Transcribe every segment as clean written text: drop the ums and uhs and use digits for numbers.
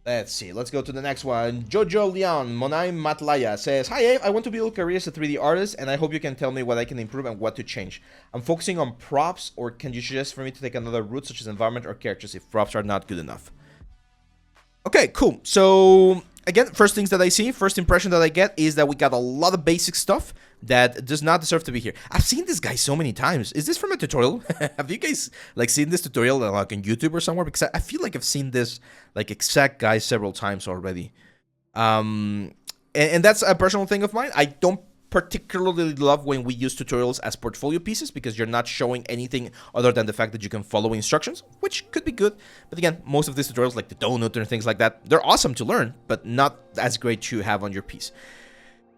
Let's see. Let's go to the next one. Jojo Leon, Monaim Matlaya says, "Hi Abe, I want to build a career as a 3D artist, and I hope you can tell me what I can improve and what to change. I'm focusing on props, or can you suggest for me to take another route, such as environment or characters, if props are not good enough?" Okay, cool. So again, first things that I see, first impression that I get is that we got a lot of basic stuff that does not deserve to be here. I've seen this guy so many times. Is this from a tutorial? Have you guys like seen this tutorial like on YouTube or somewhere? Because I feel like I've seen this like exact guy several times already. And that's a personal thing of mine. I don't particularly love when we use tutorials as portfolio pieces because you're not showing anything other than the fact that you can follow instructions, which could be good. But again, most of these tutorials like the donut and things like that, they're awesome to learn, but not as great to have on your piece.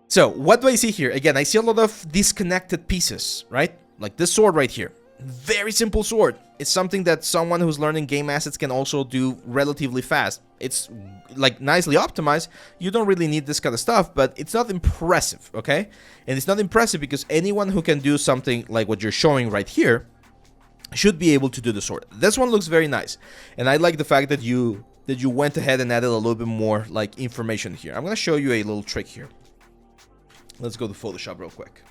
So what do I see here? Again, I see a lot of disconnected pieces, right? Like this sword right here. Very simple sword. It's something that someone who's learning game assets can also do relatively fast. It's like nicely optimized. You don't really need this kind of stuff, but it's not impressive, okay? And it's not impressive because anyone who can do something like what you're showing right here should be able to do the sword. This one looks very nice, and I like the fact that you went ahead and added a little bit more like information here. I'm gonna show you a little trick here. Let's go to Photoshop real quick.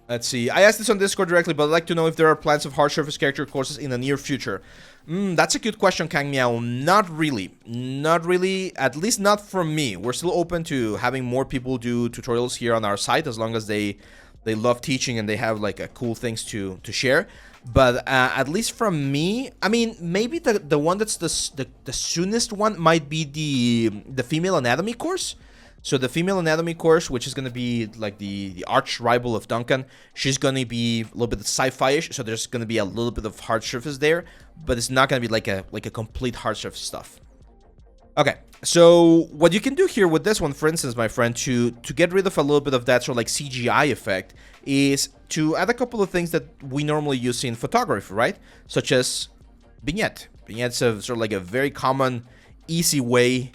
Let's see. I asked this on Discord directly, but I'd like to know if there are plans of hard surface character courses in the near future. That's a good question, Kang Miao. Not really. Not really. At least not from me. We're still open to having more people do tutorials here on our site as long as they love teaching and they have like cool things to share. But at least from me, I mean, maybe the one that's the soonest one might be the female anatomy course. So the female anatomy course, which is going to be like the arch rival of Duncan, she's going to be a little bit sci-fi-ish, so there's going to be a little bit of hard surface there, but it's not going to be like a complete hard surface stuff. Okay, so what you can do here with this one, for instance, my friend, to get rid of a little bit of that sort of like CGI effect, is to add a couple of things that we normally use in photography, right? Such as vignette. Vignette's a sort of like a very common, easy way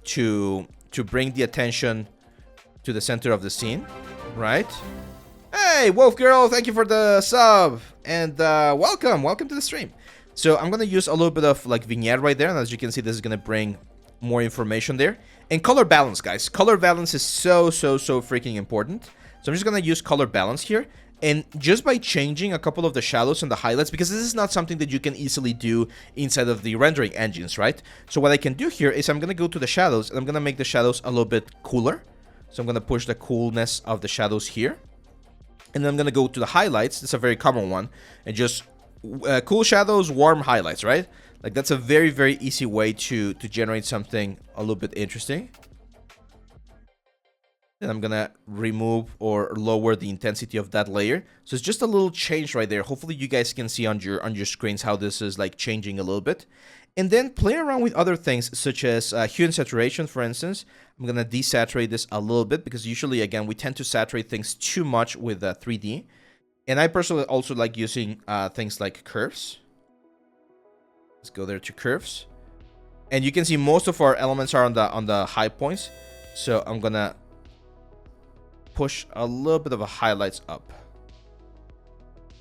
to bring the attention to the center of the scene, right? Hey, Wolf Girl, thank you for the sub, and welcome to the stream. So I'm gonna use a little bit of like vignette right there, and as you can see, this is gonna bring more information there. And color balance, guys. Color balance is so freaking important. So I'm just gonna use color balance here. And just by changing a couple of the shadows and the highlights, because this is not something that you can easily do inside of the rendering engines, right? So what I can do here is I'm going to go to the shadows, and I'm going to make the shadows a little bit cooler. So I'm going to push the coolness of the shadows here. And then I'm going to go to the highlights. That's a very common one. And just cool shadows, warm highlights, right? Like that's a very easy way to generate something a little bit interesting. Then I'm gonna remove or lower the intensity of that layer. So it's just a little change right there. Hopefully you guys can see on your screens how this is like changing a little bit. And then play around with other things such as hue and saturation, for instance. I'm gonna desaturate this a little bit because usually, again, we tend to saturate things too much with 3D. And I personally also like using things like curves. Let's go there to curves. And you can see most of our elements are on the high points. So I'm gonna push a little bit of a highlights up.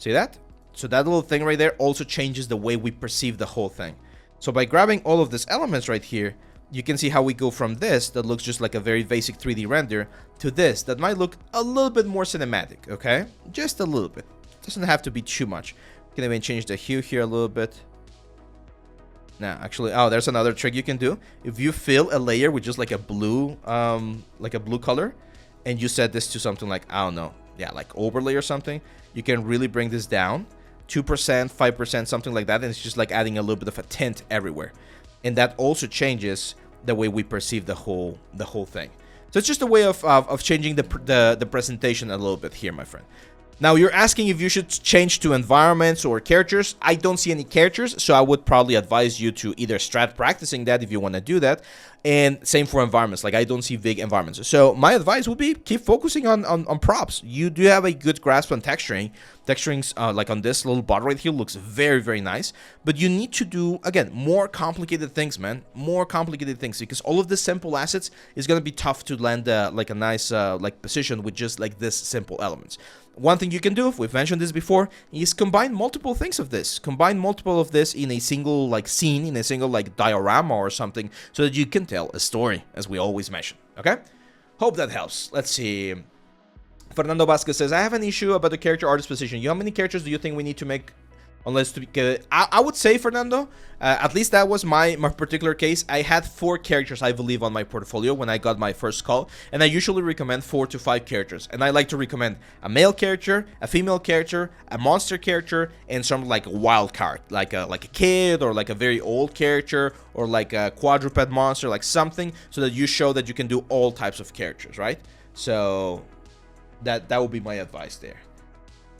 See that? So that little thing right there also changes the way we perceive the whole thing. So by grabbing all of these elements right here, you can see how we go from this that looks just like a very basic 3D render to this that might look a little bit more cinematic, okay? Just a little bit. Doesn't have to be too much. You can even change the hue here a little bit. Now, actually, oh, there's another trick you can do. If you fill a layer with just like a blue color, and you set this to something like, I don't know, yeah, like overlay or something, you can really bring this down 2%, 5%, something like that, and it's just like adding a little bit of a tint everywhere. And that also changes the way we perceive the whole thing. So it's just a way of changing the presentation a little bit here, my friend. Now, you're asking if you should change to environments or characters. I don't see any characters, so I would probably advise you to either start practicing that if you want to do that. And same for environments. Like, I don't see big environments. So my advice would be keep focusing on props. You do have a good grasp on texturing. Texturing's like on this little bot right here looks very nice. But you need to do, again, more complicated things, man. More complicated things. Because all of the simple assets is going to be tough to land like a nice like position with just like this simple elements. one thing you can do, if we've mentioned this before, is combine multiple things of this. Combine multiple of this in a single like scene, in a single like diorama or something, so that you can tell a story, as we always mention. Okay? Hope that helps. Let's see. Fernando Vasquez says, I have an issue about the character artist position. How many characters do you think we need to make? Unless to be, I would say, Fernando, at least that was my particular case. I had 4 characters, I believe, on my portfolio when I got my first call, and I usually recommend 4 to 5 characters. And I like to recommend a male character, a female character, a monster character, and some like a wild card, like a kid, or like a very old character, or like a quadruped monster, like something, so that you show that you can do all types of characters, right? So that would be my advice there.